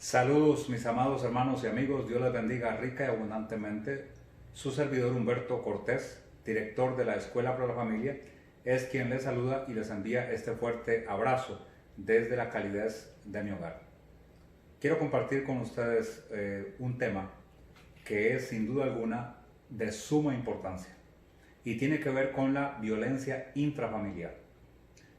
Saludos mis amados hermanos y amigos, Dios les bendiga rica y abundantemente. Su servidor Humberto Cortés, director de la Escuela para la Familia, es quien les saluda y les envía este fuerte abrazo desde la calidez de mi hogar. Quiero compartir con ustedes un tema que es sin duda alguna de suma importancia y tiene que ver con la violencia intrafamiliar.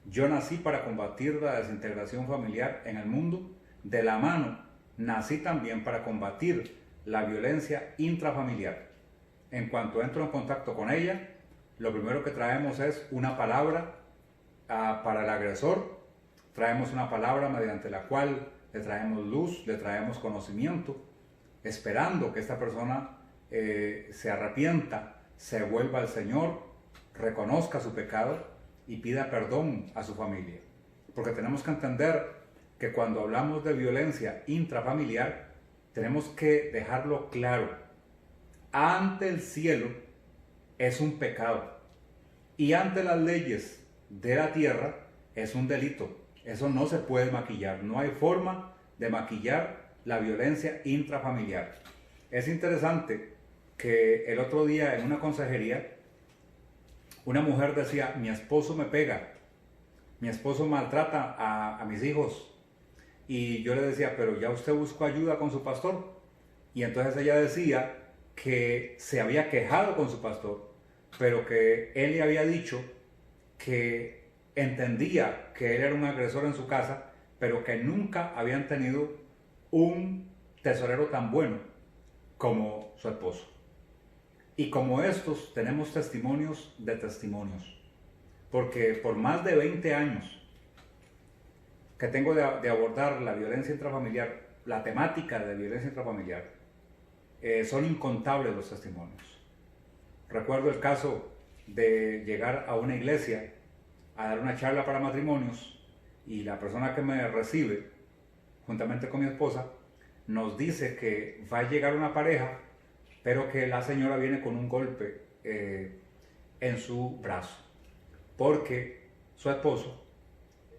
Yo nací para combatir la desintegración familiar en el mundo. De la mano nací también para combatir la violencia intrafamiliar. En cuanto entro en contacto con ella, lo primero que traemos es una palabra para el agresor. Traemos una palabra mediante la cual le traemos luz, le traemos conocimiento, esperando que esta persona se arrepienta, se vuelva al Señor, reconozca su pecado y pida perdón a su familia. Porque tenemos que entender que cuando hablamos de violencia intrafamiliar, tenemos que dejarlo claro. Ante el cielo es un pecado y ante las leyes de la tierra es un delito. Eso no se puede maquillar. No hay forma de maquillar la violencia intrafamiliar. Es interesante que el otro día en una consejería, una mujer decía: mi esposo me pega, mi esposo maltrata a mis hijos. Y yo le decía: pero ya usted buscó ayuda con su pastor. Y entonces ella decía que se había quejado con su pastor, pero que él le había dicho que entendía que él era un agresor en su casa, pero que nunca habían tenido un tesorero tan bueno como su esposo. Y como estos tenemos testimonios de testimonios, porque por más de 20 años que tengo de abordar la violencia intrafamiliar, la temática de violencia intrafamiliar, son incontables los testimonios. Recuerdo el caso de llegar a una iglesia a dar una charla para matrimonios y la persona que me recibe, juntamente con mi esposa, nos dice que va a llegar una pareja, pero que la señora viene con un golpe en su brazo, porque su esposo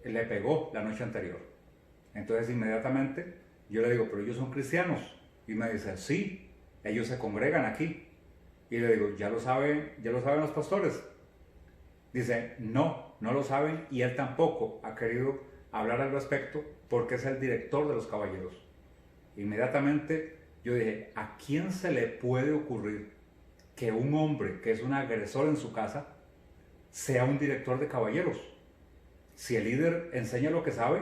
le pegó la noche anterior. Entonces inmediatamente yo le digo: pero ellos son cristianos. Y me dice: sí, ellos se congregan aquí. Y le digo: ya lo saben los pastores. Dice: no lo saben, y él tampoco ha querido hablar al respecto porque es el director de los caballeros. Inmediatamente yo dije: ¿a quién se le puede ocurrir que un hombre que es un agresor en su casa sea un director de caballeros? Si el líder enseña lo que sabe,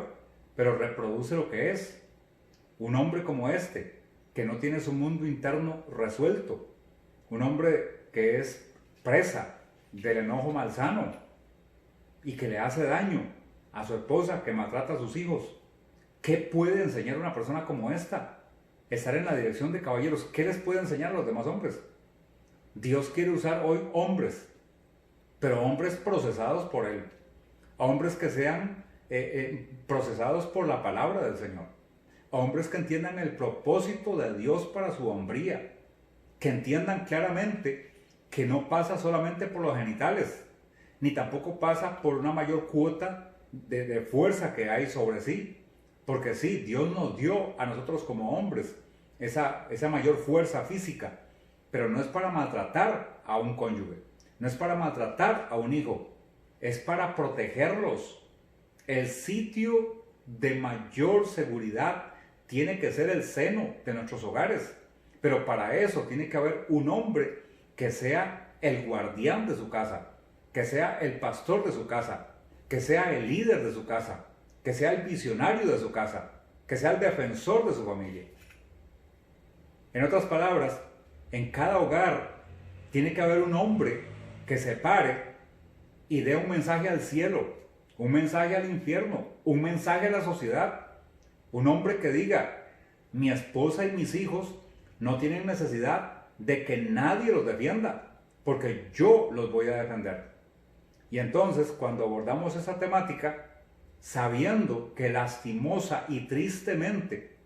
pero reproduce lo que es. Un hombre como este, que no tiene su mundo interno resuelto. Un hombre que es presa del enojo malsano y que le hace daño a su esposa, que maltrata a sus hijos. ¿Qué puede enseñar una persona como esta? Estar en la dirección de caballeros. ¿Qué les puede enseñar a los demás hombres? Dios quiere usar hoy hombres, pero hombres procesados por Él. Hombres que sean procesados por la palabra del Señor. Hombres que entiendan el propósito de Dios para su hombría. Que entiendan claramente que no pasa solamente por los genitales, ni tampoco pasa por una mayor cuota de fuerza que hay sobre sí. Porque sí, Dios nos dio a nosotros como hombres esa mayor fuerza física, pero no es para maltratar a un cónyuge, no es para maltratar a un hijo, es para protegerlos. El sitio de mayor seguridad tiene que ser el seno de nuestros hogares, pero para eso tiene que haber un hombre que sea el guardián de su casa, que sea el pastor de su casa, que sea el líder de su casa, que sea el visionario de su casa, que sea el defensor de su familia. En otras palabras, en cada hogar tiene que haber un hombre que se pare y dé un mensaje al cielo, un mensaje al infierno, un mensaje a la sociedad. Un hombre que diga: mi esposa y mis hijos no tienen necesidad de que nadie los defienda, porque yo los voy a defender. Y entonces, cuando abordamos esa temática, sabiendo que lastimosa y tristemente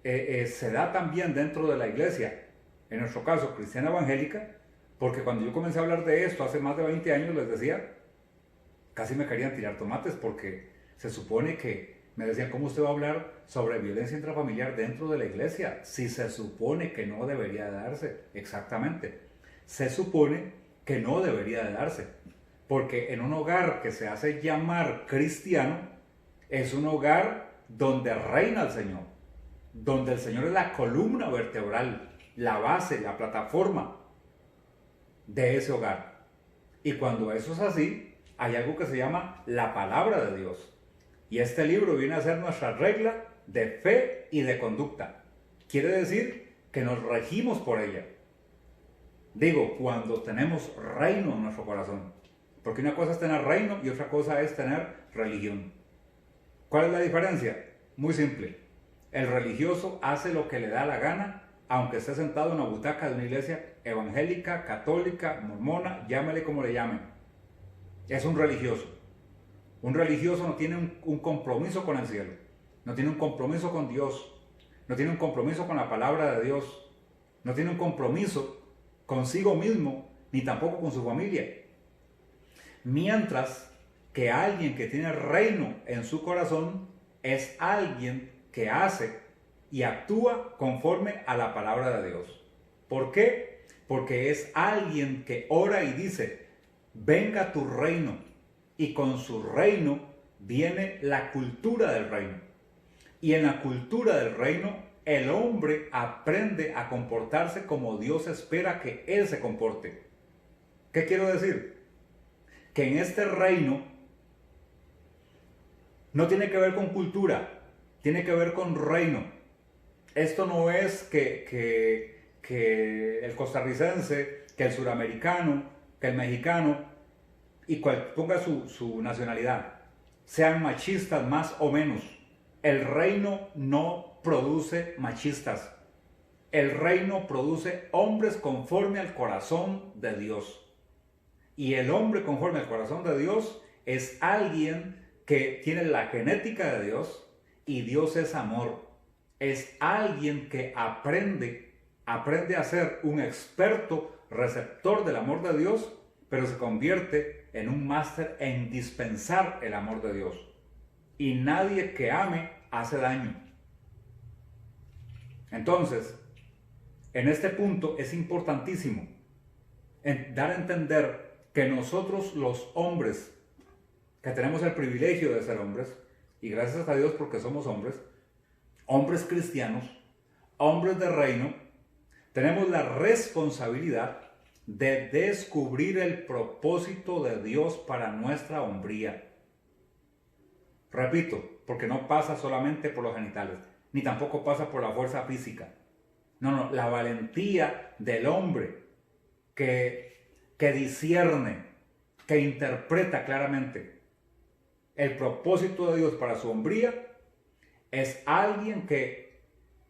se da también dentro de la iglesia, en nuestro caso cristiana evangélica, porque cuando yo comencé a hablar de esto hace más de 20 años, les decía, casi me querían tirar tomates, porque se supone que Me decían, ¿cómo usted va a hablar sobre violencia intrafamiliar dentro de la iglesia? Si se supone que no debería de darse. Exactamente. Se supone que no debería de darse. Porque en un hogar que se hace llamar cristiano, es un hogar donde reina el Señor. Donde el Señor es la columna vertebral, la base, la plataforma de ese hogar. Y cuando eso es así, hay algo que se llama la palabra de Dios. Y este libro viene a ser nuestra regla de fe y de conducta. Quiere decir que nos regimos por ella. Digo, cuando tenemos reino en nuestro corazón. Porque una cosa es tener reino y otra cosa es tener religión. ¿Cuál es la diferencia? Muy simple. El religioso hace lo que le da la gana, aunque esté sentado en una butaca de una iglesia evangélica, católica, mormona, llámele como le llamen. Es un religioso. Un religioso no tiene un compromiso con el cielo, no tiene un compromiso con Dios, no tiene un compromiso con la palabra de Dios, no tiene un compromiso consigo mismo, ni tampoco con su familia. Mientras que alguien que tiene reino en su corazón es alguien que hace y actúa conforme a la palabra de Dios. ¿Por qué? Porque es alguien que ora y dice, venga tu reino. Y con su reino viene la cultura del reino. Y en la cultura del reino, el hombre aprende a comportarse como Dios espera que él se comporte. ¿Qué quiero decir? Que en este reino no tiene que ver con cultura, tiene que ver con reino. Esto no es que el costarricense, que el suramericano, que el mexicano, y ponga su nacionalidad, sean machistas más o menos. El reino no produce machistas. El reino produce hombres conforme al corazón de Dios. Y el hombre conforme al corazón de Dios es alguien que tiene la genética de Dios y Dios es amor. Es alguien que aprende a ser un experto receptor del amor de Dios, pero se convierte en un máster en dispensar el amor de Dios. Y nadie que ame hace daño. Entonces, en este punto es importantísimo dar a entender que nosotros los hombres, que tenemos el privilegio de ser hombres, y gracias a Dios porque somos hombres, hombres cristianos, hombres de reino, tenemos la responsabilidad de descubrir el propósito de Dios para nuestra hombría. Repito, porque no pasa solamente por los genitales, ni tampoco pasa por la fuerza física. No, la valentía del hombre que discierne, que interpreta claramente el propósito de Dios para su hombría, es alguien que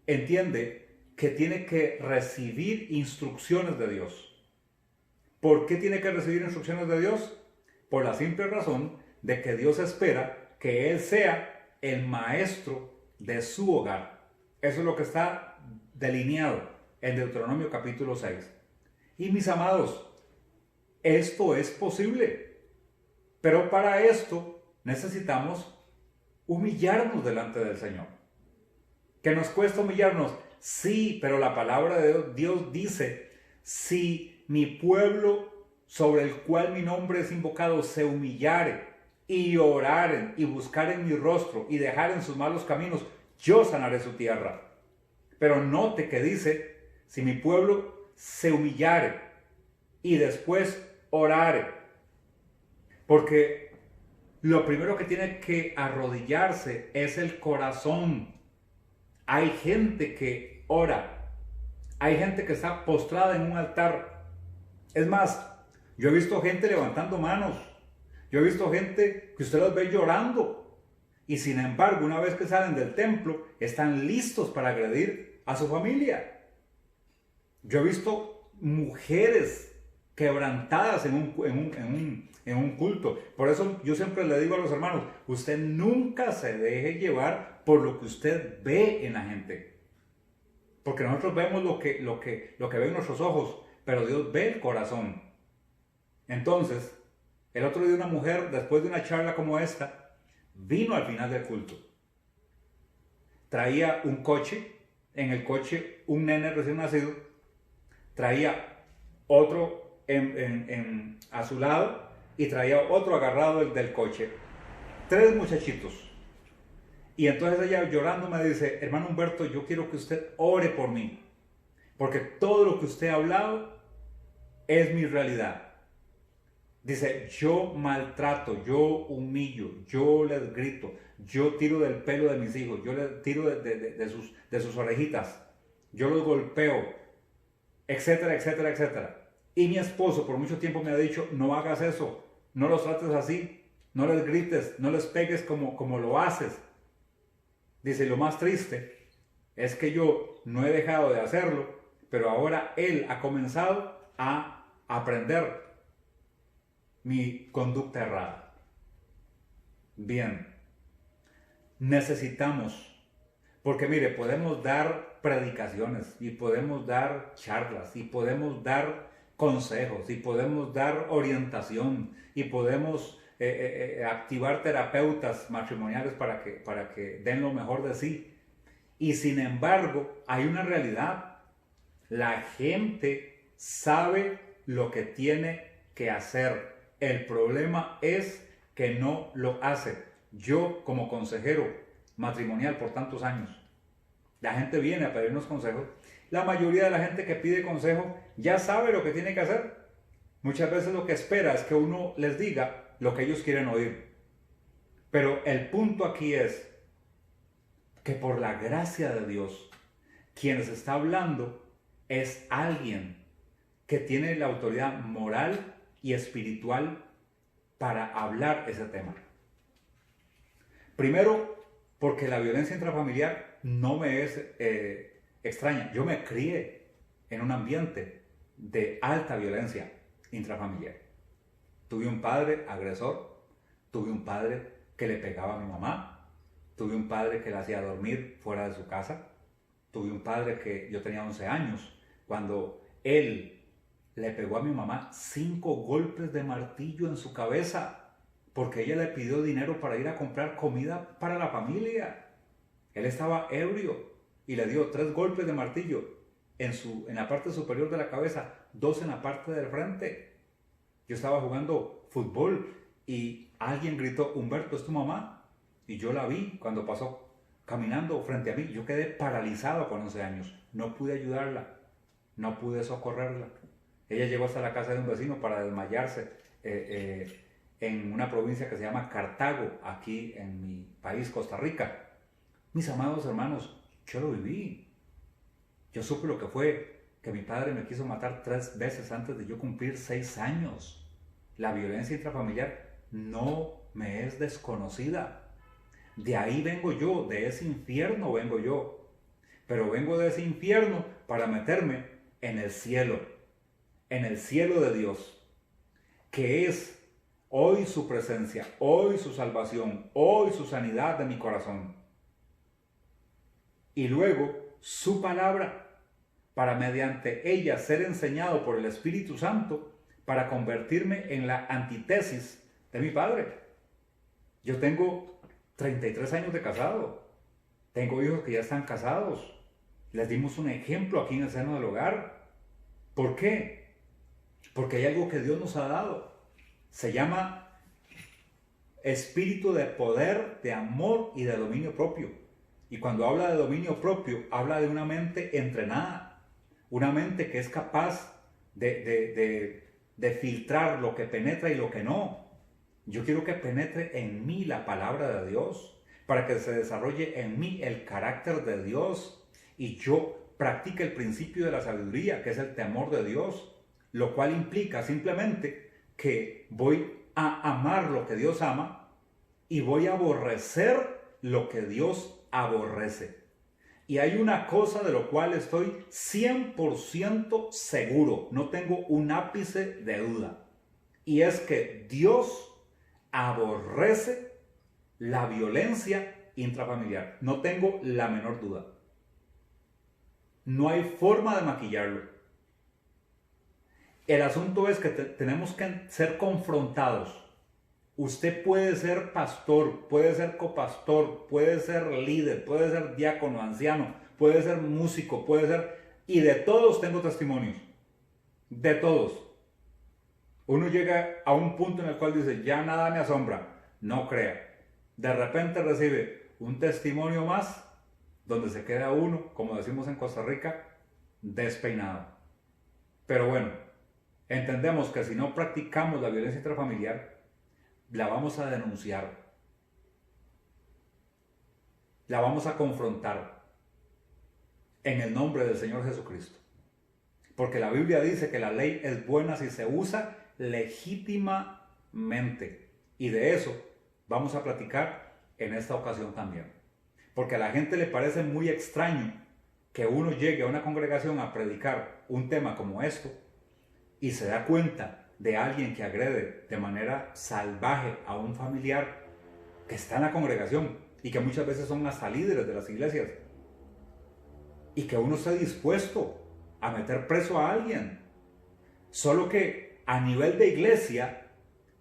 entiende que tiene que recibir instrucciones de Dios. ¿Por qué tiene que recibir instrucciones de Dios? Por la simple razón de que Dios espera que Él sea el maestro de su hogar. Eso es lo que está delineado en Deuteronomio capítulo 6. Y mis amados, esto es posible. Pero para esto necesitamos humillarnos delante del Señor. ¿Que nos cuesta humillarnos? Sí, pero la palabra de Dios dice, si mi pueblo sobre el cual mi nombre es invocado se humillare y oraren y buscaren mi rostro y dejaren sus malos caminos, yo sanaré su tierra. Pero note que dice, si mi pueblo se humillare y después orare. Porque lo primero que tiene que arrodillarse es el corazón. Hay gente que ora, hay gente que está postrada en un altar. Es más, yo he visto gente levantando manos, yo he visto gente que usted los ve llorando y sin embargo una vez que salen del templo están listos para agredir a su familia. Yo he visto mujeres quebrantadas en un culto. Por eso yo siempre le digo a los hermanos, usted nunca se deje llevar por lo que usted ve en la gente. Porque nosotros vemos lo que ven nuestros ojos, pero Dios ve el corazón. Entonces, el otro día una mujer, después de una charla como esta, vino al final del culto. traía un coche, en el coche un nene recién nacido, traía otro a su lado y traía otro agarrado del coche. 3 muchachitos. Y entonces ella llorando me dice, hermano Humberto, yo quiero que usted ore por mí, porque todo lo que usted ha hablado es mi realidad. Dice, yo maltrato, yo humillo, yo les grito, yo tiro del pelo de mis hijos, yo les tiro de sus orejitas, yo los golpeo, etcétera, etcétera, etcétera. Y mi esposo por mucho tiempo me ha dicho, no hagas eso, no los trates así, no les grites, no les pegues como lo haces. Dice, lo más triste es que yo no he dejado de hacerlo, pero ahora él ha comenzado a aprender mi conducta errada. Bien, necesitamos, porque mire, podemos dar predicaciones y podemos dar charlas y podemos dar consejos y podemos dar orientación y podemos activar terapeutas matrimoniales para que den lo mejor de sí. Y sin embargo, hay una realidad. La gente sabe lo que tiene que hacer. El problema es que no lo hace. Yo, como consejero matrimonial por tantos años, la gente viene a pedirnos consejos. La mayoría de la gente que pide consejo ya sabe lo que tiene que hacer. Muchas veces lo que espera es que uno les diga lo que ellos quieren oír. Pero el punto aquí es que por la gracia de Dios, quien les está hablando es alguien que tiene la autoridad moral y espiritual para hablar ese tema. Primero, porque la violencia intrafamiliar no me es extraña. Yo me crié en un ambiente de alta violencia intrafamiliar. Tuve un padre agresor, tuve un padre que le pegaba a mi mamá, tuve un padre que la hacía dormir fuera de su casa, tuve un padre que yo tenía 11 años cuando él le pegó a mi mamá 5 golpes de martillo en su cabeza porque ella le pidió dinero para ir a comprar comida para la familia. Él estaba ebrio y le dio 3 golpes de martillo en la parte superior de la cabeza, 2 en la parte del frente. Yo estaba jugando fútbol y alguien gritó, Humberto, ¿es tu mamá? Y yo la vi cuando pasó caminando frente a mí. Yo quedé paralizado con 11 años. No pude ayudarla, no pude socorrerla. Ella llegó hasta la casa de un vecino para desmayarse en una provincia que se llama Cartago, aquí en mi país, Costa Rica. Mis amados hermanos, yo lo viví. Yo supe lo que fue que mi padre me quiso matar 3 veces antes de yo cumplir 6 años. La violencia intrafamiliar no me es desconocida. De ahí vengo yo, de ese infierno vengo yo. Pero vengo de ese infierno para meterme en el cielo de Dios, que es hoy su presencia, hoy su salvación, hoy su sanidad de mi corazón. Y luego su palabra, para mediante ella ser enseñado por el Espíritu Santo, para convertirme en la antítesis de mi padre. Yo tengo 33 años de casado, tengo hijos que ya están casados, les dimos un ejemplo aquí en el seno del hogar. ¿Por qué? Porque hay algo que Dios nos ha dado, se llama espíritu de poder, de amor y de dominio propio. Y cuando habla de dominio propio, habla de una mente entrenada, una mente que es capaz de filtrar lo que penetra y lo que no. Yo quiero que penetre en mí la palabra de Dios, para que se desarrolle en mí el carácter de Dios y yo practique el principio de la sabiduría, que es el temor de Dios, lo cual implica simplemente que voy a amar lo que Dios ama y voy a aborrecer lo que Dios aborrece. Y hay una cosa de lo cual estoy 100% seguro, no tengo un ápice de duda, y es que Dios aborrece la violencia intrafamiliar. No tengo la menor duda. No hay forma de maquillarlo. El asunto es que tenemos que ser confrontados Usted puede ser pastor, puede ser copastor, puede ser líder, puede ser diácono, anciano, puede ser músico, puede ser... Y de todos tengo testimonios. De todos. Uno llega a un punto en el cual dice, ya nada me asombra. No crea. De repente recibe un testimonio más donde se queda uno, como decimos en Costa Rica, despeinado. Pero bueno, entendemos que si no practicamos la violencia intrafamiliar, la vamos a denunciar, la vamos a confrontar en el nombre del Señor Jesucristo. Porque la Biblia dice que la ley es buena si se usa legítimamente. Y de eso vamos a platicar en esta ocasión también. Porque a la gente le parece muy extraño que uno llegue a una congregación a predicar un tema como esto y se da cuenta de alguien que agrede de manera salvaje a un familiar que está en la congregación y que muchas veces son hasta líderes de las iglesias, y que uno esté dispuesto a meter preso a alguien. Solo que a nivel de iglesia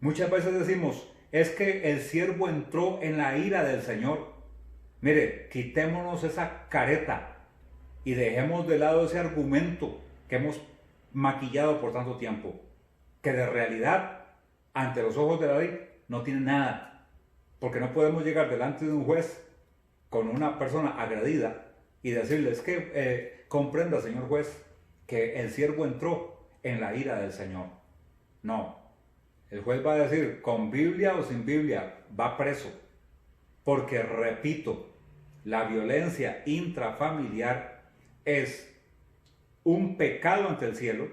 muchas veces decimos, es que el siervo entró en la ira del Señor. Mire, quitémonos esa careta y dejemos de lado ese argumento que hemos maquillado por tanto tiempo, que de realidad, ante los ojos de la ley, no tiene nada. Porque no podemos llegar delante de un juez con una persona agredida y decirle, es que comprenda, señor juez, que el siervo entró en la ira del Señor. No. El juez va a decir, con Biblia o sin Biblia, va preso. Porque, repito, la violencia intrafamiliar es un pecado ante el cielo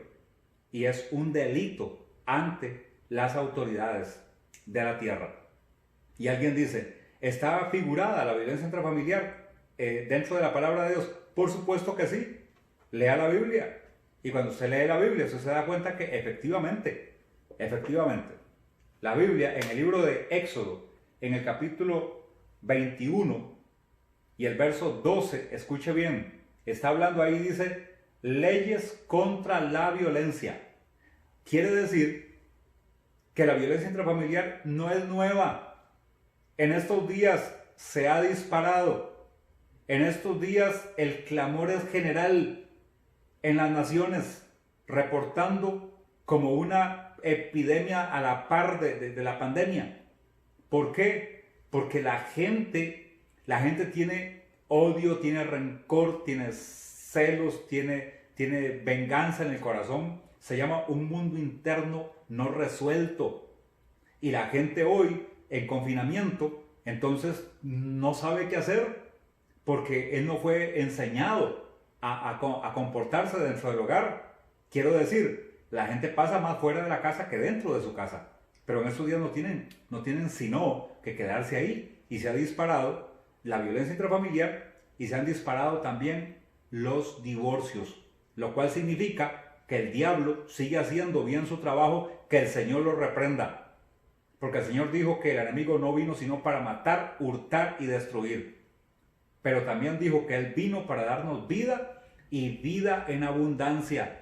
y es un delito ante las autoridades de la tierra. Y alguien dice, ¿está figurada la violencia intrafamiliar dentro de la palabra de Dios? Por supuesto que sí. Lea la Biblia. Y cuando usted lee la Biblia, usted se da cuenta que efectivamente, la Biblia en el libro de Éxodo, en el capítulo 21 y el verso 12, escuche bien, está hablando ahí, dice, leyes contra la violencia. Quiere decir que la violencia intrafamiliar no es nueva. En estos días se ha disparado. En estos días el clamor es general en las naciones, reportando como una epidemia a la par de la pandemia. ¿Por qué? Porque la gente tiene odio, tiene rencor, tiene celos, tiene venganza en el corazón. Se llama un mundo interno no resuelto. Y la gente hoy, en confinamiento, entonces no sabe qué hacer, porque él no fue enseñado a comportarse dentro del hogar. Quiero decir, la gente pasa más fuera de la casa que dentro de su casa. Pero en estos días no tienen sino que quedarse ahí. Y se ha disparado la violencia intrafamiliar y se han disparado también los divorcios. Lo cual significa que el diablo sigue haciendo bien su trabajo, que el Señor lo reprenda. Porque el Señor dijo que el enemigo no vino sino para matar, hurtar y destruir. Pero también dijo que Él vino para darnos vida y vida en abundancia.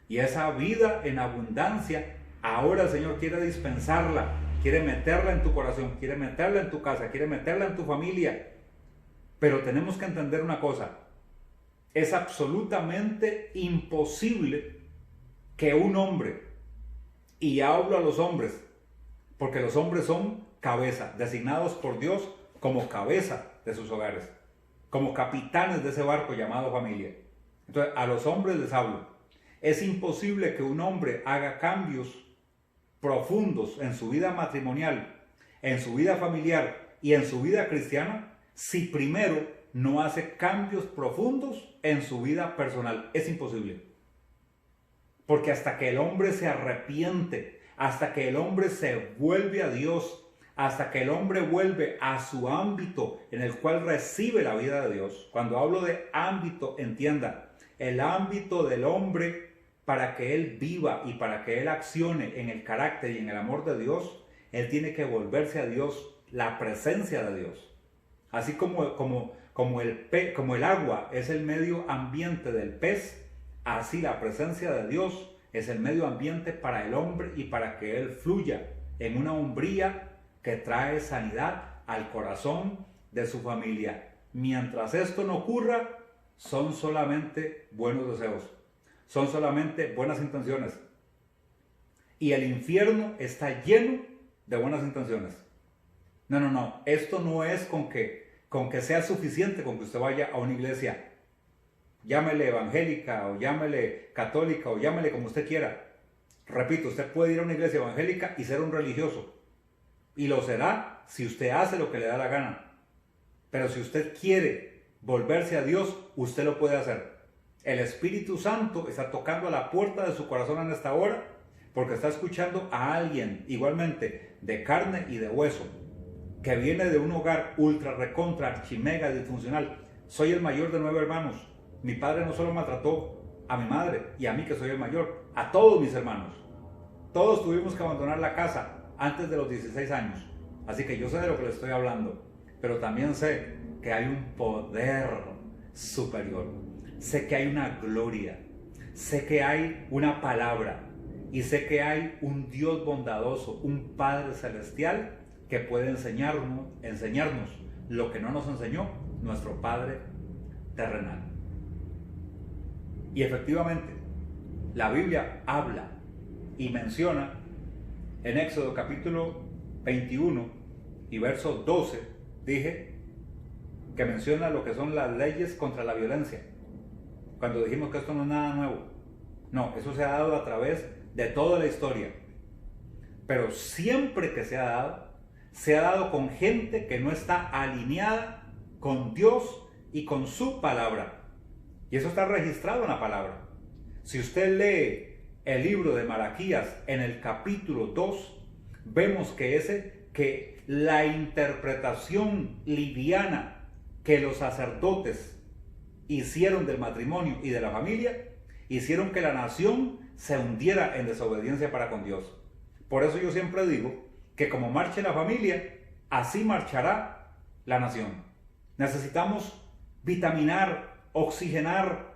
Y esa vida en abundancia, ahora el Señor quiere dispensarla, quiere meterla en tu corazón, quiere meterla en tu casa, quiere meterla en tu familia. Pero tenemos que entender una cosa, es absolutamente imposible que un hombre, y hablo a los hombres, porque los hombres son cabeza, designados por Dios como cabeza de sus hogares, como capitanes de ese barco llamado familia. Entonces, a los hombres les hablo. Es imposible que un hombre haga cambios profundos en su vida matrimonial, en su vida familiar y en su vida cristiana si primero no hace cambios profundos en su vida personal. Es imposible. Porque hasta que el hombre se arrepiente, hasta que el hombre se vuelve a Dios, hasta que el hombre vuelve a su ámbito en el cual recibe la vida de Dios. Cuando hablo de ámbito, entienda, el ámbito del hombre para que él viva y para que él accione en el carácter y en el amor de Dios, él tiene que volverse a Dios, la presencia de Dios. Así como el agua es el medio ambiente del pez, así la presencia de Dios es el medio ambiente para el hombre y para que él fluya en una umbría que trae sanidad al corazón de su familia. Mientras esto no ocurra, son solamente buenos deseos, son solamente buenas intenciones. Y el infierno está lleno de buenas intenciones. No, esto no es con que sea suficiente con que usted vaya a una iglesia, llámele evangélica o llámele católica o llámele como usted quiera. Repito, usted puede ir a una iglesia evangélica y ser un religioso, y lo será si usted hace lo que le da la gana. Pero si usted quiere volverse a Dios, usted lo puede hacer. El Espíritu Santo está tocando a la puerta de su corazón en esta hora, porque está escuchando a alguien igualmente de carne y de hueso, que viene de un hogar ultra recontra archimega disfuncional. Soy el mayor de 9 hermanos. Mi padre no solo maltrató a mi madre y a mí, que soy el mayor, a todos mis hermanos. Todos tuvimos que abandonar la casa antes de los 16 años. Así que yo sé de lo que le estoy hablando, pero también sé que hay un poder superior. Sé que hay una gloria. Sé que hay una palabra. Y sé que hay un Dios bondadoso, un Padre celestial que puede enseñarnos lo que no nos enseñó nuestro Padre terrenal. Y efectivamente, la Biblia habla y menciona en Éxodo capítulo 21 y verso 12, dije, que menciona lo que son las leyes contra la violencia. Cuando dijimos que esto no es nada nuevo. No, eso se ha dado a través de toda la historia. Pero siempre que se ha dado con gente que no está alineada con Dios y con su palabra. Y eso está registrado en la palabra. Si usted lee el libro de Malaquías en el capítulo 2, vemos que la interpretación liviana que los sacerdotes hicieron del matrimonio y de la familia, hicieron que la nación se hundiera en desobediencia para con Dios. Por eso yo siempre digo que como marche la familia, así marchará la nación. Necesitamos vitaminar, oxigenar,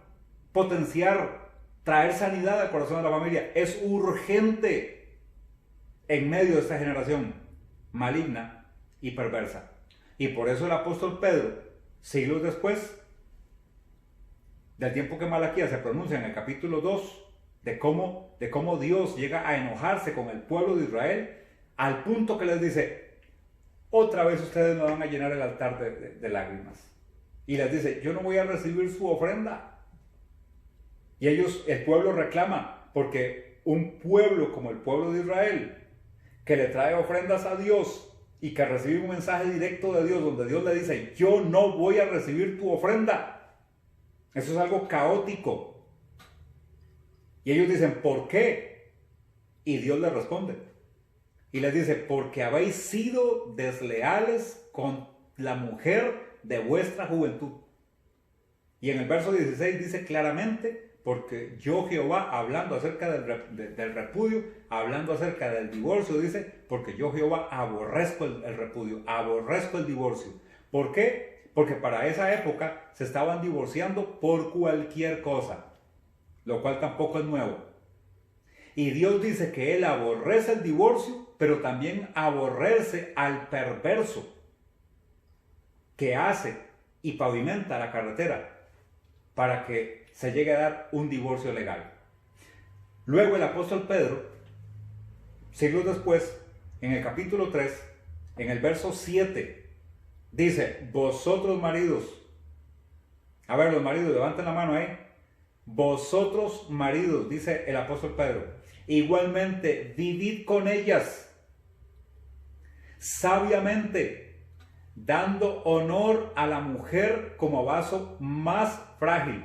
potenciar, traer sanidad al corazón de la familia. Es urgente en medio de esta generación maligna y perversa. Y por eso el apóstol Pedro, siglos después del tiempo que Malaquías se pronuncia en el capítulo 2, de cómo Dios llega a enojarse con el pueblo de Israel, al punto que les dice, otra vez ustedes me van a llenar el altar de lágrimas. Y les dice, yo no voy a recibir su ofrenda. Y el pueblo reclama, porque un pueblo como el pueblo de Israel, que le trae ofrendas a Dios y que recibe un mensaje directo de Dios, donde Dios le dice, yo no voy a recibir tu ofrenda. Eso es algo caótico. Y ellos dicen, ¿por qué? Y Dios les responde. Y les dice, porque habéis sido desleales con la mujer de vuestra juventud. Y en el verso 16 dice claramente, porque yo Jehová, hablando acerca del repudio, hablando acerca del divorcio, dice, porque yo Jehová aborrezco el repudio, aborrezco el divorcio. ¿Por qué? Porque para esa época se estaban divorciando por cualquier cosa, lo cual tampoco es nuevo. Y Dios dice que Él aborrece el divorcio, pero también aborrece al perverso que hace y pavimenta la carretera para que se llegue a dar un divorcio legal. Luego el apóstol Pedro, siglos después, en el capítulo 3, en el verso 7, dice, vosotros maridos, a ver los maridos, levanten la mano ahí, vosotros maridos, dice el apóstol Pedro, igualmente vivid con ellas sabiamente, dando honor a la mujer como vaso más frágil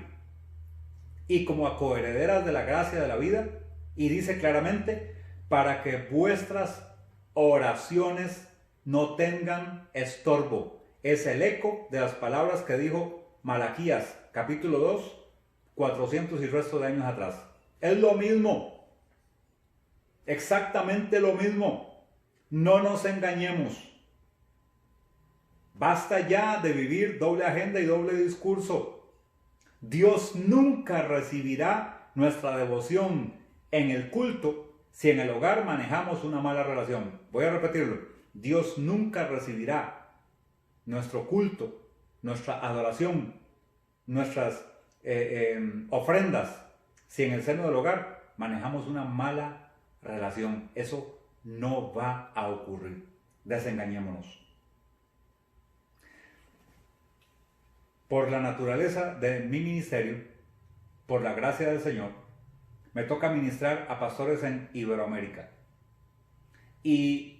y como a coherederas de la gracia de la vida, y dice claramente, para que vuestras oraciones no tengan estorbo. Es el eco de las palabras que dijo Malaquías, capítulo 2, 400 y resto de años atrás. Es lo mismo, exactamente lo mismo. No nos engañemos. Basta ya de vivir doble agenda y doble discurso. Dios nunca recibirá nuestra devoción en el culto si en el hogar manejamos una mala relación. Voy a repetirlo. Dios nunca recibirá nuestro culto, nuestra adoración, nuestras ofrendas si en el seno del hogar manejamos una mala relación. Eso no va a ocurrir. Desengañémonos. Por la naturaleza de mi ministerio, por la gracia del Señor, me toca ministrar a pastores en Iberoamérica. Y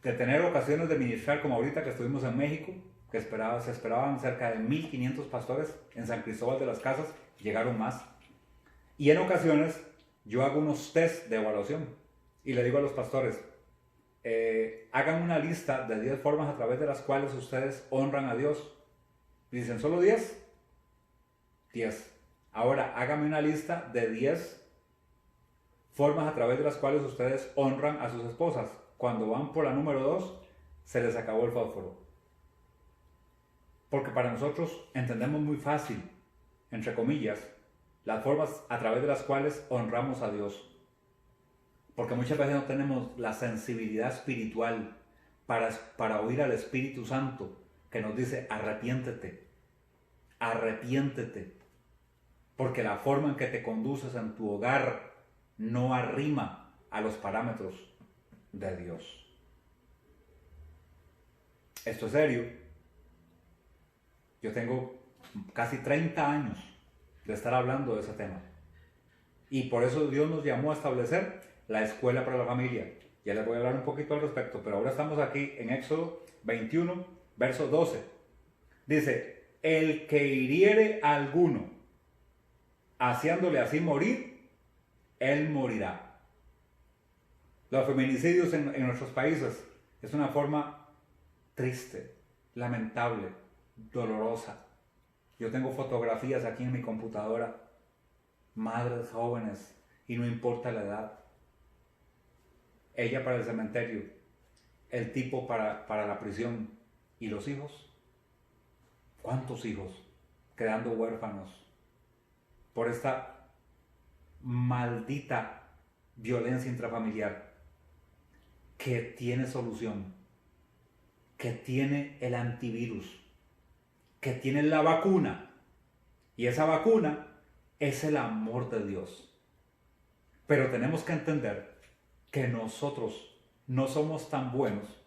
de tener ocasiones de ministrar, como ahorita que estuvimos en México, que se esperaban cerca de 1,500 pastores en San Cristóbal de las Casas, llegaron más. Y en ocasiones yo hago unos test de evaluación y le digo a los pastores, hagan una lista de 10 formas a través de las cuales ustedes honran a Dios. Dicen, ¿solo 10? 10. Ahora, hágame una lista de 10 formas a través de las cuales ustedes honran a sus esposas. Cuando van por la número 2, se les acabó el fósforo. Porque para nosotros entendemos muy fácil, entre comillas, las formas a través de las cuales honramos a Dios. Porque muchas veces no tenemos la sensibilidad espiritual para oír al Espíritu Santo que nos dice, arrepiéntete, arrepiéntete. Porque la forma en que te conduces en tu hogar no arrima a los parámetros de Dios. Esto es serio. Yo tengo casi 30 años de estar hablando de ese tema. Y por eso Dios nos llamó a establecer la escuela para la familia. Ya les voy a hablar un poquito al respecto, pero ahora estamos aquí en Éxodo 21, verso 12. Dice, el que hiriere a alguno, haciéndole así morir, él morirá. Los feminicidios en nuestros países es una forma triste, lamentable, dolorosa. Yo tengo fotografías aquí en mi computadora, madres jóvenes, y no importa la edad. Ella para el cementerio, el tipo para la prisión. ¿Y los hijos? ¿Cuántos hijos quedando huérfanos por esta maldita violencia intrafamiliar que tiene solución, que tiene el antivirus, que tiene la vacuna? Y esa vacuna es el amor de Dios. Pero tenemos que entender que nosotros no somos tan buenos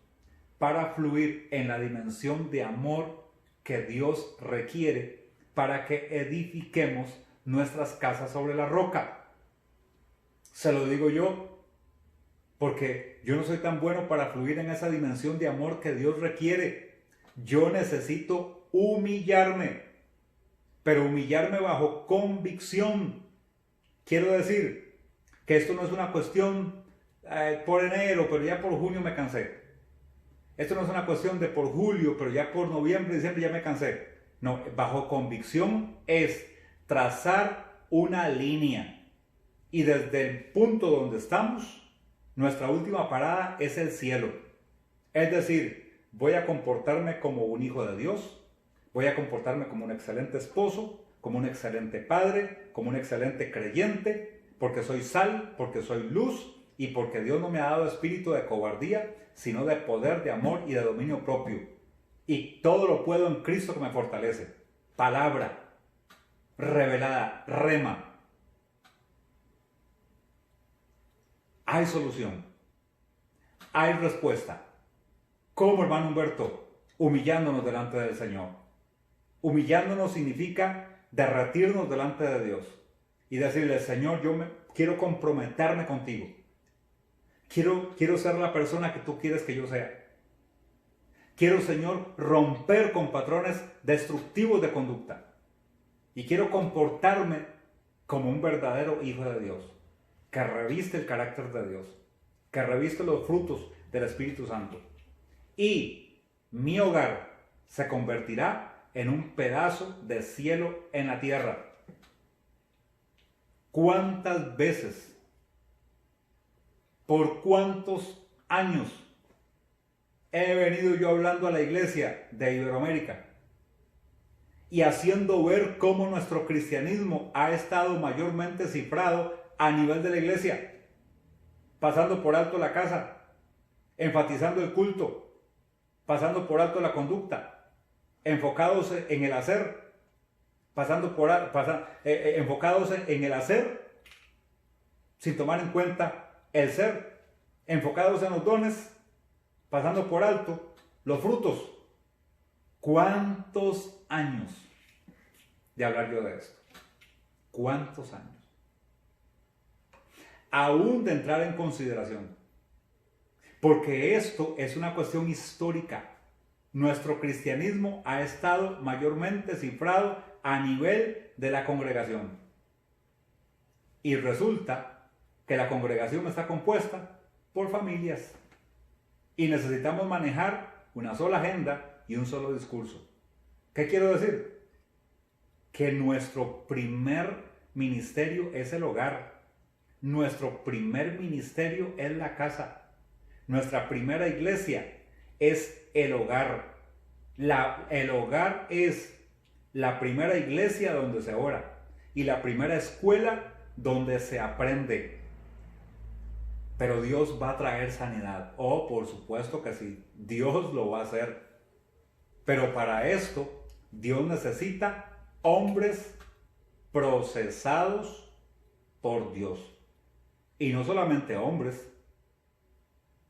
para fluir en la dimensión de amor que Dios requiere para que edifiquemos nuestras casas sobre la roca. Se lo digo yo, porque yo no soy tan bueno para fluir en esa dimensión de amor que Dios requiere. Yo necesito humillarme, pero humillarme bajo convicción. Quiero decir que esto no es una cuestión por enero, pero ya por junio me cansé. Esto no es una cuestión de por julio, pero ya por noviembre, diciembre ya me cansé. No, bajo convicción es trazar una línea. Y desde el punto donde estamos, nuestra última parada es el cielo. Es decir, voy a comportarme como un hijo de Dios, voy a comportarme como un excelente esposo, como un excelente padre, como un excelente creyente, porque soy sal, porque soy luz y porque Dios no me ha dado espíritu de cobardía, sino de poder, de amor y de dominio propio. Y todo lo puedo en Cristo que me fortalece. Palabra revelada, rema. Hay solución. Hay respuesta. ¿Cómo, hermano Humberto? Humillándonos delante del Señor. Humillándonos significa derretirnos delante de Dios y decirle, Señor, quiero comprometerme contigo. Quiero ser la persona que tú quieres que yo sea. Quiero, Señor, romper con patrones destructivos de conducta. Y quiero comportarme como un verdadero hijo de Dios, que reviste el carácter de Dios, que reviste los frutos del Espíritu Santo. Y mi hogar se convertirá en un pedazo de cielo en la tierra. ¿Cuántas veces, por cuántos años he venido yo hablando a la iglesia de Iberoamérica y haciendo ver cómo nuestro cristianismo ha estado mayormente cifrado a nivel de la iglesia, pasando por alto la casa, enfatizando el culto, pasando por alto la conducta, enfocados en el hacer, enfocados en el hacer, sin tomar en cuenta el ser, enfocados en los dones, pasando por alto los frutos. ¿Cuántos años de hablar yo de esto? ¿Cuántos años? Aún de entrar en consideración. Porque esto es una cuestión histórica. Nuestro cristianismo ha estado mayormente cifrado a nivel de la congregación. Y resulta que la congregación está compuesta por familias. Y necesitamos manejar una sola agenda y un solo discurso. ¿Qué quiero decir? Que nuestro primer ministerio es el hogar. Nuestro primer ministerio es la casa. Nuestra primera iglesia es el hogar. El hogar es la primera iglesia donde se ora y la primera escuela donde se aprende. Pero Dios va a traer sanidad. Oh, por supuesto que sí. Dios lo va a hacer. Pero para esto, Dios necesita hombres procesados por Dios. Y no solamente hombres.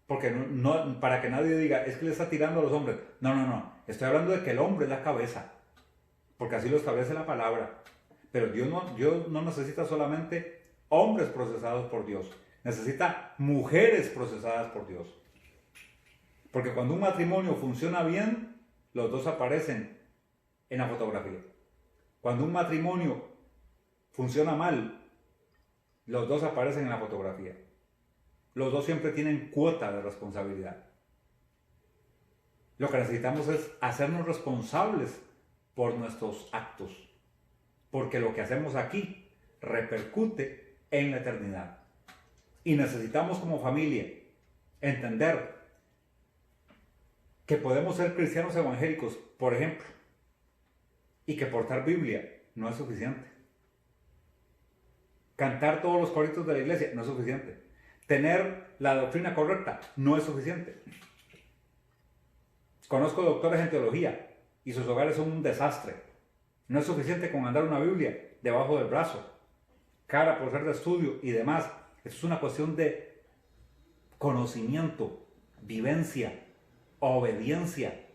Porque no, para que nadie diga, es que le está tirando a los hombres. No. Estoy hablando de que el hombre es la cabeza. Porque así lo establece la palabra. Pero Dios no necesita solamente hombres procesados por Dios. Necesita mujeres procesadas por Dios. Porque cuando un matrimonio funciona bien, los dos aparecen en la fotografía. Cuando un matrimonio funciona mal, los dos aparecen en la fotografía. Los dos siempre tienen cuota de responsabilidad. Lo que necesitamos es hacernos responsables por nuestros actos. Porque lo que hacemos aquí repercute en la eternidad. Y necesitamos como familia entender que podemos ser cristianos evangélicos, por ejemplo, y que portar Biblia no es suficiente. Cantar todos los coritos de la iglesia no es suficiente. Tener la doctrina correcta no es suficiente. Conozco doctores en teología y sus hogares son un desastre. No es suficiente con andar una Biblia debajo del brazo, cara por ser de estudio y demás. Eso es una cuestión de conocimiento, vivencia, obediencia,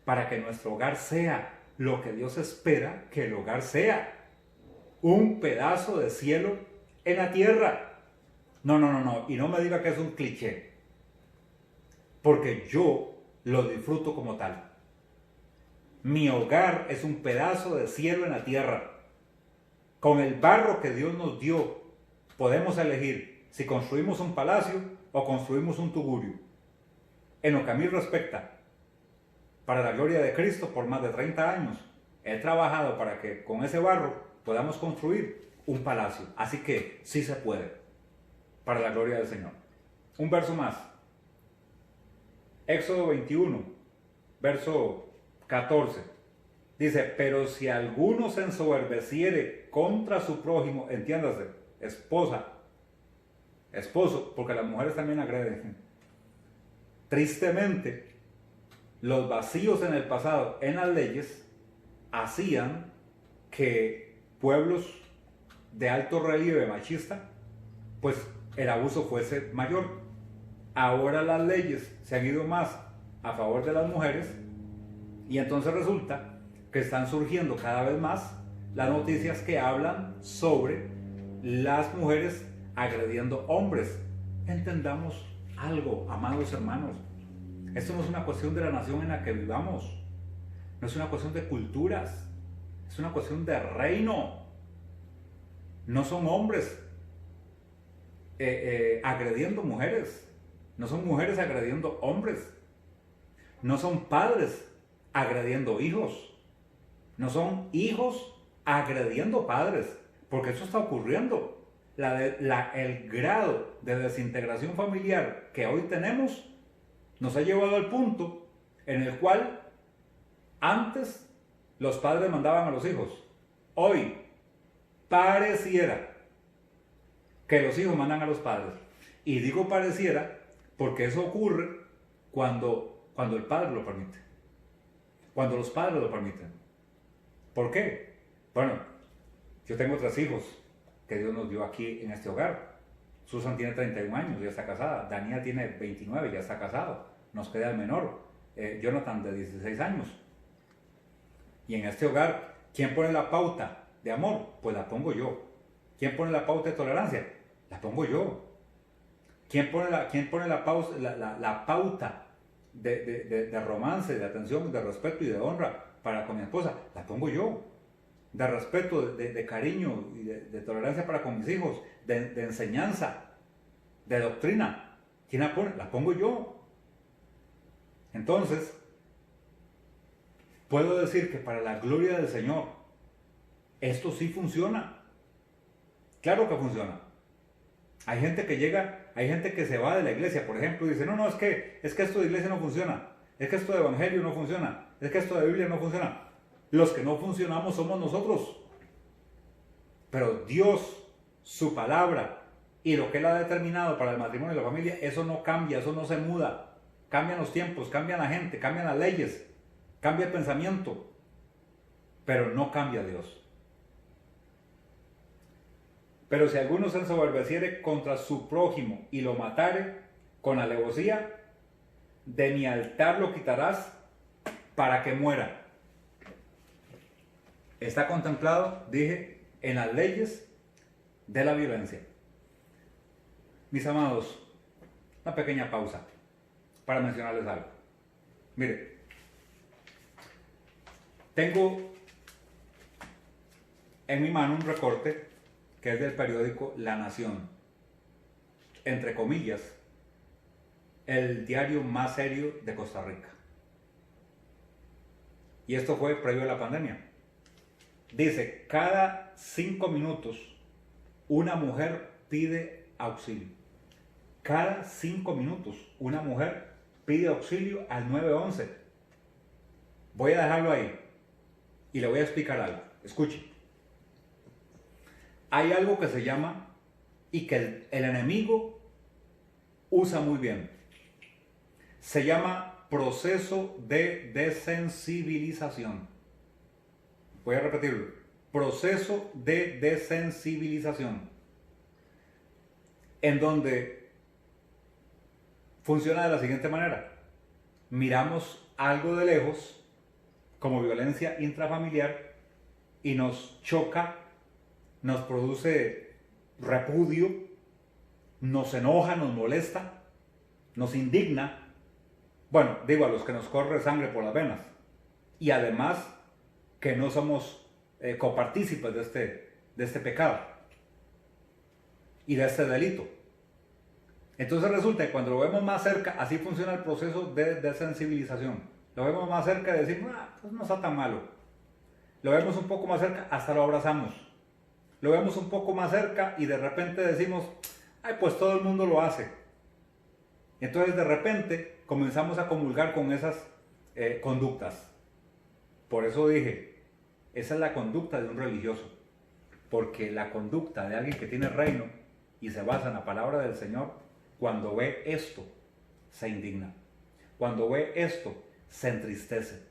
para que nuestro hogar sea lo que Dios espera que el hogar sea. Un pedazo de cielo en la tierra. No. Y no me diga que es un cliché. Porque yo lo disfruto como tal. Mi hogar es un pedazo de cielo en la tierra. Con el barro que Dios nos dio, podemos elegir si construimos un palacio o construimos un tugurio. En lo que a mí respecta, para la gloria de Cristo, por más de 30 años, he trabajado para que con ese barro podamos construir un palacio. Así que sí se puede, para la gloria del Señor. Un verso más. Éxodo 21, verso 14. Dice, pero si alguno se ensoberbeciere contra su prójimo, entiéndase, esposa, esposo, porque las mujeres también agreden. Tristemente, los vacíos en el pasado, en las leyes, hacían que pueblos de alto relieve machista, pues el abuso fuese mayor. Ahora las leyes se han ido más a favor de las mujeres y entonces resulta que están surgiendo cada vez más las noticias que hablan sobre las mujeres agrediendo hombres. Entendamos algo, amados hermanos. Esto no es una cuestión de la nación en la que vivamos. No es una cuestión de culturas. Es una cuestión de reino. No son hombres agrediendo mujeres. No son mujeres agrediendo hombres. No son padres agrediendo hijos. No son hijos agrediendo padres. Porque eso está ocurriendo. El grado de desintegración familiar que hoy tenemos nos ha llevado al punto en el cual antes los padres mandaban a los hijos. Hoy pareciera que los hijos mandan a los padres. Y digo pareciera porque eso ocurre cuando el padre lo permite, cuando los padres lo permiten. ¿Por qué? Bueno, yo tengo 3 hijos que Dios nos dio aquí en este hogar. Susan tiene 31 años, ya está casada. Daniel tiene 29, ya está casado. Nos queda el menor, Jonathan, de 16 años. Y en este hogar, ¿quién pone la pauta de amor? Pues la pongo yo. ¿Quién pone la pauta de tolerancia? La pongo yo. ¿Quién pone la pauta de romance, de atención, de respeto y de honra para con mi esposa? La pongo yo. De respeto, de cariño y de tolerancia para con mis hijos, de enseñanza, de doctrina. ¿Quién la pone? La pongo yo. Entonces, puedo decir que para la gloria del Señor, esto sí funciona. Claro que funciona. Hay gente que llega, hay gente que se va de la iglesia, por ejemplo, y dice, no, es que esto de iglesia no funciona, es que esto de evangelio no funciona, es que esto de Biblia no funciona. Los que no funcionamos somos nosotros. Pero Dios, su palabra y lo que Él ha determinado para el matrimonio y la familia, eso no cambia, eso no se muda. Cambian los tiempos, cambian la gente, cambian las leyes, cambia el pensamiento, pero no cambia Dios. Pero si alguno se ensoberbeciere contra su prójimo y lo matare con alevosía, de mi altar lo quitarás para que muera. Está contemplado, dije, en las leyes de la violencia. Mis amados, una pequeña pausa para mencionarles algo. Mire, tengo en mi mano un recorte que es del periódico La Nación, entre comillas, el diario más serio de Costa Rica. Y esto fue previo a la pandemia. Dice, cada 5 minutos una mujer pide auxilio. Cada 5 minutos una mujer pide auxilio al 911. Voy a dejarlo ahí y le voy a explicar algo. Escuche. Hay algo que se llama, y que el enemigo usa muy bien, se llama proceso de desensibilización. Voy a repetirlo. Proceso de desensibilización. En donde funciona de la siguiente manera. Miramos algo de lejos, como violencia intrafamiliar, y nos choca, nos produce repudio, nos enoja, nos molesta, nos indigna. Bueno, digo, a los que nos corre sangre por las venas. Y además que no somos copartícipes de este pecado y de este delito. Entonces resulta que cuando lo vemos más cerca, así funciona el proceso de desensibilización. Lo vemos más cerca y decimos, pues no está tan malo. Lo vemos un poco más cerca, hasta lo abrazamos. Lo vemos un poco más cerca y de repente decimos, pues todo el mundo lo hace. Entonces de repente comenzamos a comulgar con esas conductas. Por eso dije, esa es la conducta de un religioso. Porque la conducta de alguien que tiene reino y se basa en la palabra del Señor, cuando ve esto, se indigna. Cuando ve esto, se entristece.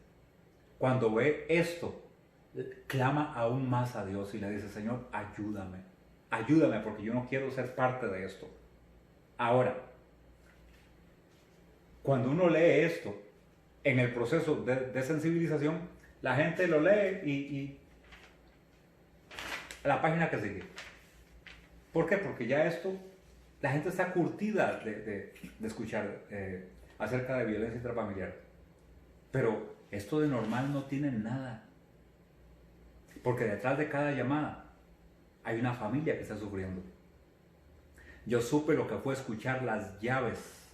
Cuando ve esto, clama aún más a Dios y le dice, Señor, ayúdame. Ayúdame porque yo no quiero ser parte de esto. Ahora, cuando uno lee esto, en el proceso de sensibilización, la gente lo lee y la página que sigue. ¿Por qué? Porque ya esto, la gente está curtida de escuchar acerca de violencia intrafamiliar. Pero esto de normal no tiene nada. Porque detrás de cada llamada hay una familia que está sufriendo. Yo supe lo que fue escuchar las llaves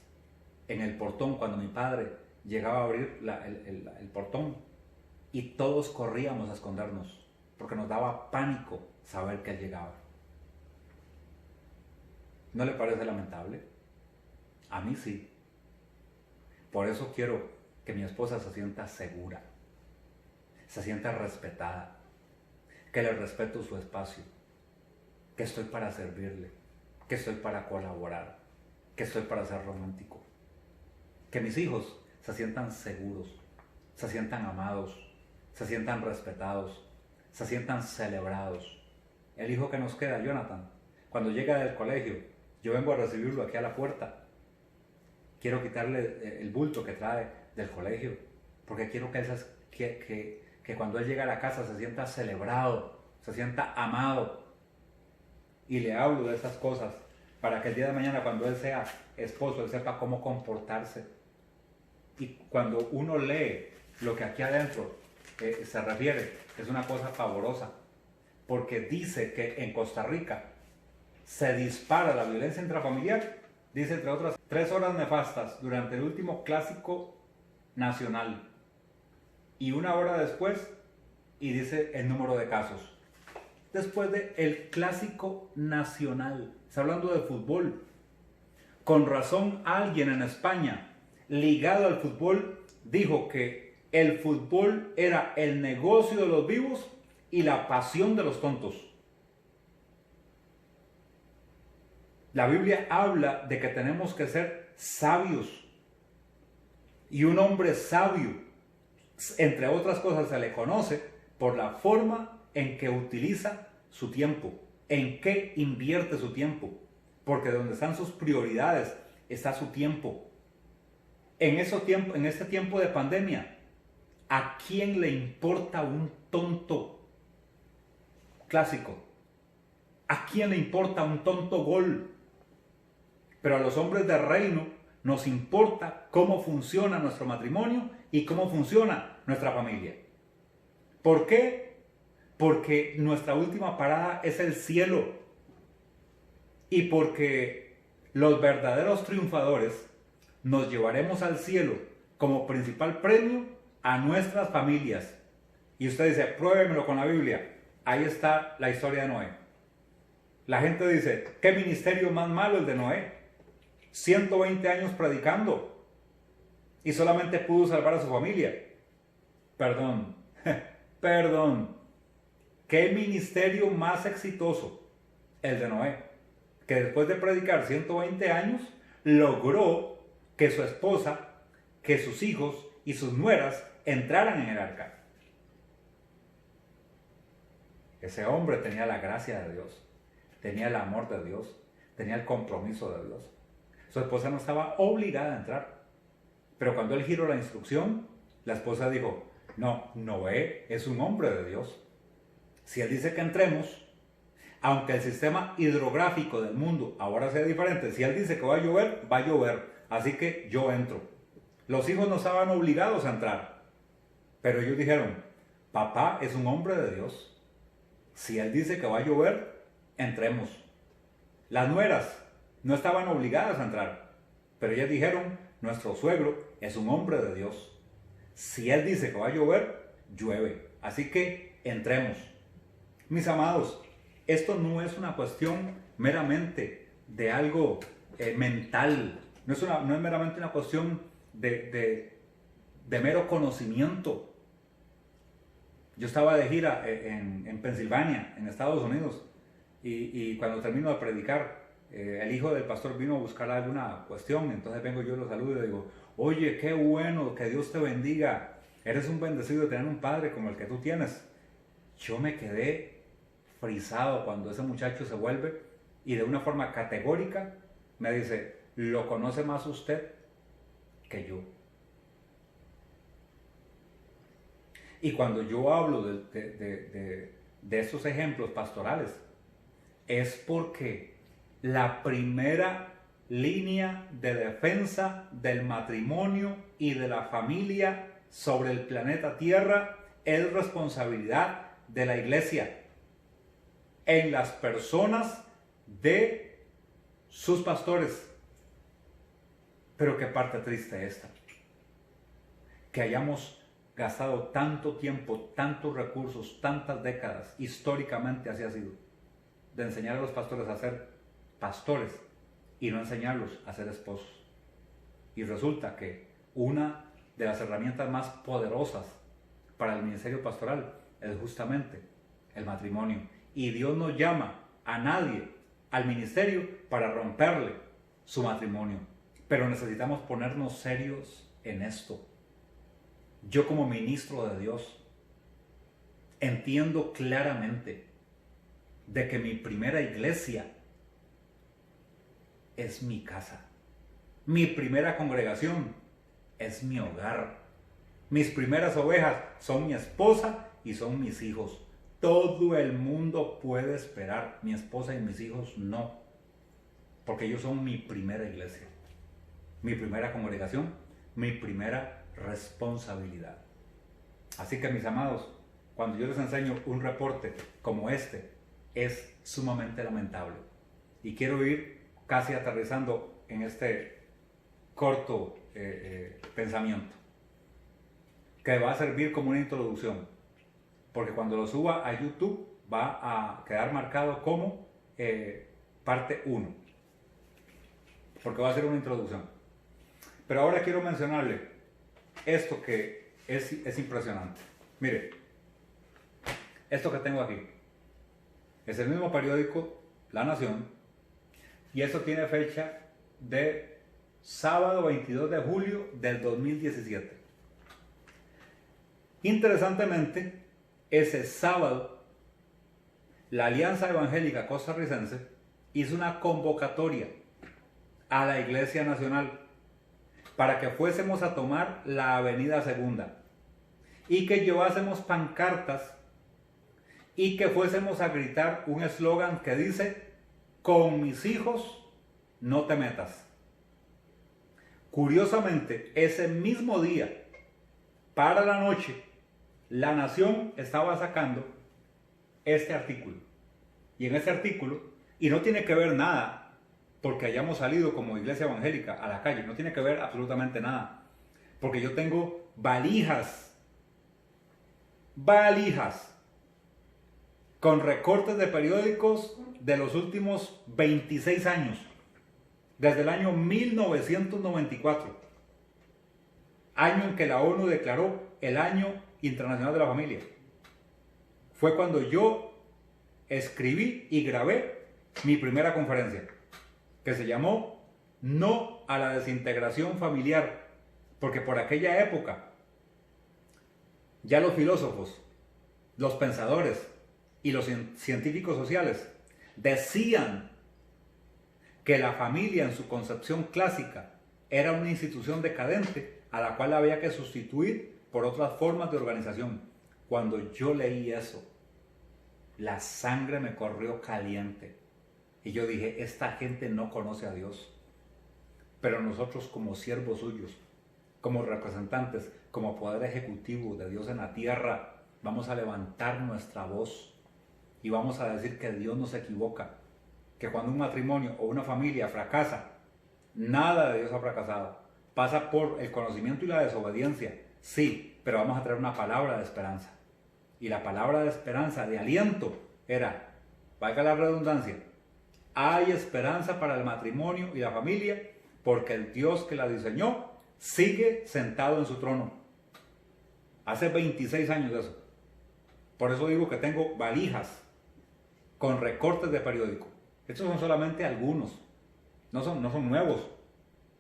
en el portón cuando mi padre llegaba a abrir el portón y todos corríamos a escondernos porque nos daba pánico saber que él llegaba. ¿No le parece lamentable? A mí sí. Por eso quiero que mi esposa se sienta segura, se sienta respetada, que le respeto su espacio, que estoy para servirle, que estoy para colaborar, que estoy para ser romántico. que mis hijos se sientan seguros, se sientan amados, se sientan respetados, se sientan celebrados. El hijo que nos queda, Jonathan, cuando llega del colegio, yo vengo a recibirlo aquí a la puerta. Quiero quitarle el bulto que trae del colegio, porque quiero que cuando él llega a la casa se sienta celebrado, se sienta amado. Y le hablo de esas cosas para que el día de mañana, cuando él sea esposo, él sepa cómo comportarse. Y cuando uno lee lo que aquí adentro se refiere, es una cosa pavorosa, porque dice que en Costa Rica se dispara la violencia intrafamiliar, dice entre otras 3 horas nefastas durante el último clásico nacional y 1 hora después, y dice el número de casos después del clásico nacional. Está hablando de fútbol. Con razón, alguien en España ligado al fútbol dijo que el fútbol era el negocio de los vivos y la pasión de los tontos. La Biblia habla de que tenemos que ser sabios. Y un hombre sabio, entre otras cosas, se le conoce por la forma en que utiliza su tiempo, en qué invierte su tiempo. Porque donde están sus prioridades está su tiempo. En este tiempo de pandemia, ¿a quién le importa un tonto clásico? ¿A quién le importa un tonto gol? Pero a los hombres del reino nos importa cómo funciona nuestro matrimonio y cómo funciona nuestra familia. ¿Por qué? Porque nuestra última parada es el cielo. Y porque los verdaderos triunfadores nos llevaremos al cielo como principal premio a nuestras familias. Y usted dice, pruébemelo con la Biblia. Ahí está la historia de Noé. La gente dice, ¿qué ministerio más malo el de Noé? 120 años predicando y solamente pudo salvar a su familia. Perdón, perdón. ¿Qué ministerio más exitoso? El de Noé, que después de predicar 120 años, logró que su esposa, que sus hijos y sus nueras entraran en el arca. Ese hombre tenía la gracia de Dios, tenía el amor de Dios, tenía el compromiso de Dios. Su esposa no estaba obligada a entrar. Pero cuando él giró la instrucción, la esposa dijo, no, Noé es un hombre de Dios. Si él dice que entremos, aunque el sistema hidrográfico del mundo ahora sea diferente, si él dice que va a llover, va a llover. Así que yo entro. Los hijos no estaban obligados a entrar. Pero ellos dijeron, papá es un hombre de Dios. Si él dice que va a llover, entremos. Las nueras no estaban obligadas a entrar, pero ellas dijeron, nuestro suegro es un hombre de Dios. Si él dice que va a llover, llueve. Así que entremos. Mis amados, esto no es una cuestión meramente de algo mental. No es meramente una cuestión de mero conocimiento. Yo estaba de gira en Pensilvania, en Estados Unidos, y cuando termino de predicar, el hijo del pastor vino a buscar alguna cuestión, entonces vengo yo, lo saludo y le digo, oye, qué bueno, que Dios te bendiga, eres un bendecido de tener un padre como el que tú tienes. Yo me quedé frisado cuando ese muchacho se vuelve y de una forma categórica me dice, ¿lo conoce más usted que yo? Y cuando yo hablo de estos ejemplos pastorales, es porque la primera línea de defensa del matrimonio y de la familia sobre el planeta Tierra es responsabilidad de la iglesia en las personas de sus pastores. Pero qué parte triste esta, que hayamos gastado tanto tiempo, tantos recursos, tantas décadas, históricamente así ha sido, de enseñar a los pastores a ser pastores y no enseñarlos a ser esposos. Y resulta que una de las herramientas más poderosas para el ministerio pastoral es justamente el matrimonio. Y Dios no llama a nadie al ministerio para romperle su matrimonio. Pero necesitamos ponernos serios en esto. Yo como ministro de Dios entiendo claramente de que mi primera iglesia es mi casa. Mi primera congregación es mi hogar. Mis primeras ovejas son mi esposa y son mis hijos. Todo el mundo puede esperar. Mi esposa y mis hijos no. Porque ellos son mi primera iglesia. Mi primera congregación. Mi primera responsabilidad. Así que mis amados, cuando yo les enseño un reporte como este, es sumamente lamentable. Y quiero ir casi aterrizando en este corto pensamiento, que va a servir como una introducción, porque cuando lo suba a YouTube va a quedar marcado como parte 1, porque va a ser una introducción. Pero ahora quiero mencionarle esto que es impresionante. Mire, esto que tengo aquí es el mismo periódico La Nación, y esto tiene fecha de sábado 22 de julio del 2017. Interesantemente, ese sábado, la Alianza Evangélica Costarricense hizo una convocatoria a la Iglesia Nacional para que fuésemos a tomar la Avenida Segunda y que llevásemos pancartas y que fuésemos a gritar un eslogan que dice: con mis hijos no te metas. Curiosamente, ese mismo día, para la noche, La Nación estaba sacando este artículo. Y en este artículo, y no tiene que ver nada porque hayamos salido como iglesia evangélica a la calle, no tiene que ver absolutamente nada, porque yo tengo valijas con recortes de periódicos de los últimos 26 años, desde el año 1994, año en que la ONU declaró el Año Internacional de la Familia. Fue cuando yo escribí y grabé mi primera conferencia, que se llamó No a la desintegración familiar, porque por aquella época ya los filósofos, los pensadores y los científicos sociales decían que la familia en su concepción clásica era una institución decadente a la cual había que sustituir por otras formas de organización. Cuando yo leí eso, la sangre me corrió caliente y yo dije: esta gente no conoce a Dios, pero nosotros como siervos suyos, como representantes, como poder ejecutivo de Dios en la tierra, vamos a levantar nuestra voz y vamos a decir que Dios no se equivoca, que cuando un matrimonio o una familia fracasa, nada de Dios ha fracasado. Pasa por el conocimiento y la desobediencia, sí, pero vamos a traer una palabra de esperanza. Y la palabra de esperanza, de aliento, era, valga la redundancia, hay esperanza para el matrimonio y la familia, porque el Dios que la diseñó sigue sentado en su trono. Hace 26 años de eso. Por eso digo que tengo valijas con recortes de periódico. Estos son solamente algunos, no son nuevos,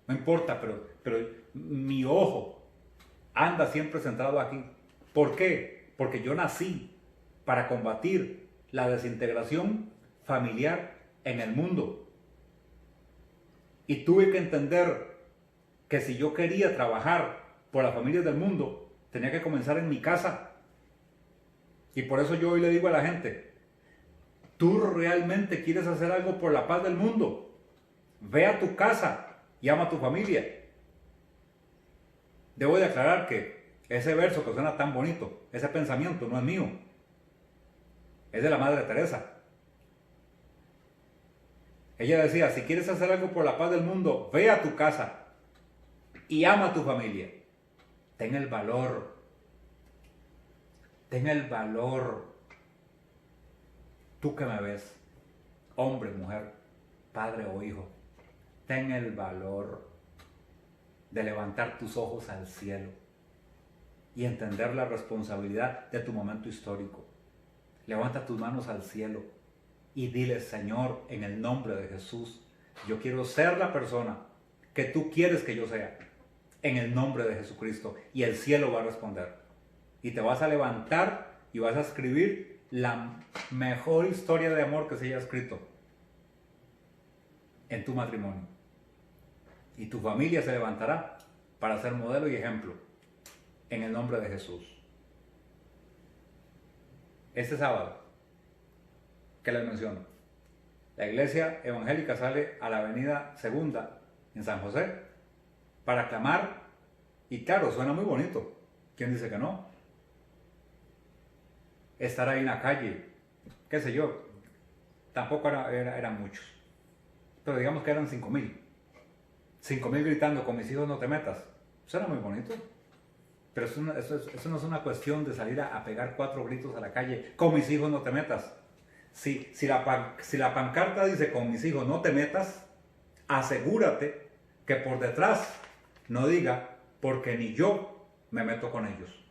no importa, pero mi ojo anda siempre centrado aquí. ¿Por qué? Porque yo nací para combatir la desintegración familiar en el mundo. Y tuve que entender que si yo quería trabajar por las familias del mundo, tenía que comenzar en mi casa. Y por eso yo hoy le digo a la gente: ¿tú realmente quieres hacer algo por la paz del mundo? Ve a tu casa y ama a tu familia. Debo de aclarar que ese verso que suena tan bonito, ese pensamiento no es mío, es de la Madre Teresa. Ella decía: si quieres hacer algo por la paz del mundo, ve a tu casa y ama a tu familia. Ten el valor. Ten el valor. Tú que me ves, hombre, mujer, padre o hijo, ten el valor de levantar tus ojos al cielo y entender la responsabilidad de tu momento histórico. Levanta tus manos al cielo y dile: Señor, en el nombre de Jesús, yo quiero ser la persona que tú quieres que yo sea, en el nombre de Jesucristo, y el cielo va a responder. Y te vas a levantar y vas a escribir la mejor historia de amor que se haya escrito en tu matrimonio. Y tu familia se levantará para ser modelo y ejemplo, en el nombre de Jesús. Este sábado, que les menciono, la iglesia evangélica sale a la avenida Segunda en San José para clamar, y claro, suena muy bonito, ¿quién dice que no? Estar ahí en la calle, qué sé yo, tampoco eran muchos, pero digamos que eran 5,000. 5,000 gritando, con mis hijos no te metas, suena muy bonito. Pero eso no es una cuestión de salir a pegar 4 gritos a la calle, con mis hijos no te metas. Si la pancarta dice con mis hijos no te metas, asegúrate que por detrás no diga porque ni yo me meto con ellos.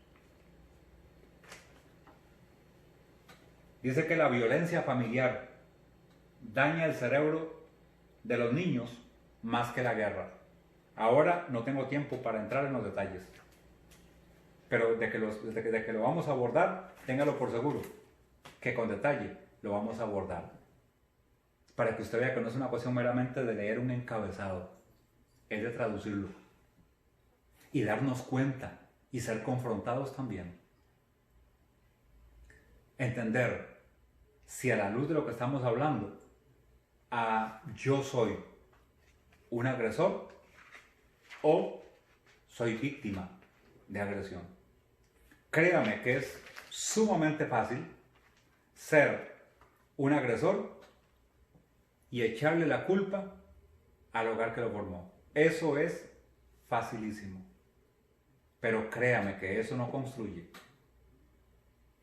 Dice que la violencia familiar daña el cerebro de los niños más que la guerra. Ahora no tengo tiempo para entrar en los detalles, pero de que lo vamos a abordar, téngalo por seguro, que con detalle lo vamos a abordar, para que usted vea que no es una cuestión meramente de leer un encabezado, es de traducirlo y darnos cuenta y ser confrontados también. Entender si a la luz de lo que estamos hablando, yo soy un agresor o soy víctima de agresión. Créame que es sumamente fácil ser un agresor y echarle la culpa al hogar que lo formó. Eso es facilísimo. Pero créame que eso no construye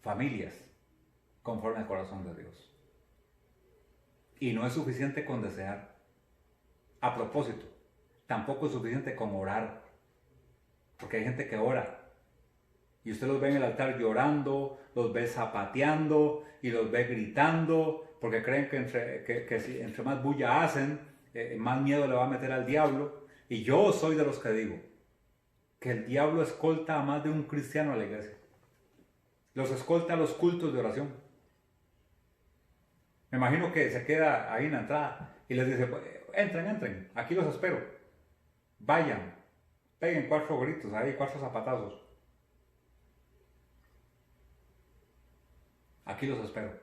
familias conforme al corazón de Dios. Y no es suficiente con desear. A propósito, tampoco es suficiente con orar. Porque hay gente que ora y usted los ve en el altar llorando, los ve zapateando y los ve gritando, porque creen que si entre más bulla hacen, más miedo le va a meter al diablo. Y yo soy de los que digo que el diablo escolta a más de un cristiano a la iglesia. Los escolta a los cultos de oración. Me imagino que se queda ahí en la entrada y les dice, entren, aquí los espero. Vayan, peguen 4 gritos ahí, 4 zapatazos. Aquí los espero.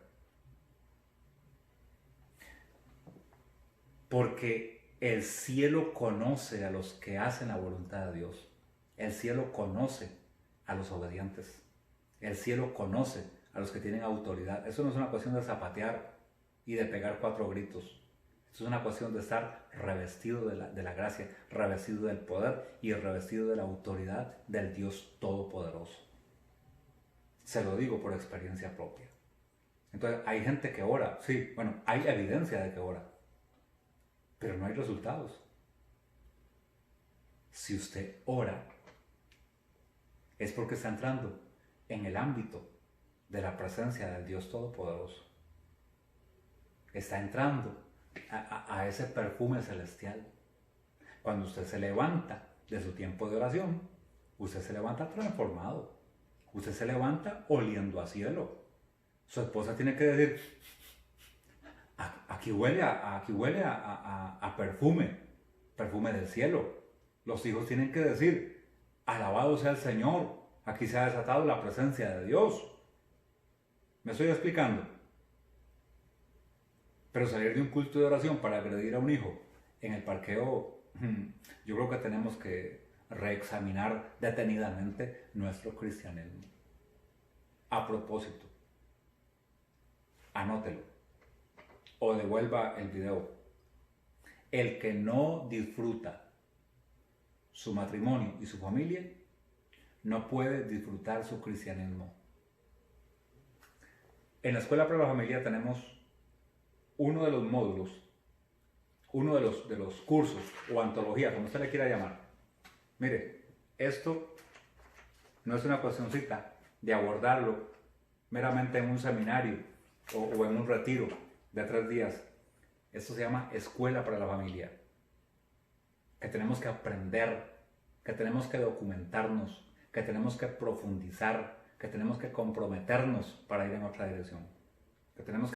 Porque el cielo conoce a los que hacen la voluntad de Dios. El cielo conoce a los obedientes. El cielo conoce a los que tienen autoridad. Eso no es una cuestión de zapatear y de pegar 4 gritos. Eso es una cuestión de estar revestido de la gracia, revestido del poder y revestido de la autoridad del Dios Todopoderoso. Se lo digo por experiencia propia. Entonces, hay gente que ora, sí, bueno, hay evidencia de que ora, pero no hay resultados. Si usted ora, es porque está entrando en el ámbito de la presencia del Dios Todopoderoso. Está entrando a ese perfume celestial. Cuando usted se levanta de su tiempo de oración, usted se levanta transformado. Usted se levanta oliendo a cielo. Su esposa tiene que decir, aquí huele a perfume del cielo. Los hijos tienen que decir, alabado sea el Señor, aquí se ha desatado la presencia de Dios. ¿Me estoy explicando? Pero salir de un culto de oración para agredir a un hijo en el parqueo, yo creo que tenemos que reexaminar detenidamente nuestro cristianismo. A propósito, anótelo o devuelva el video. El que no disfruta su matrimonio y su familia no puede disfrutar su cristianismo. En la Escuela para la Familia tenemos uno de los módulos, uno de los cursos o antología, como usted le quiera llamar. Mire, esto no es una cuestioncita de abordarlo meramente en un seminario o en un retiro de 3 días. Esto se llama Escuela para la Familia. que tenemos que aprender, que tenemos que documentarnos, que tenemos que profundizar, que tenemos que comprometernos para ir en otra dirección, que tenemos que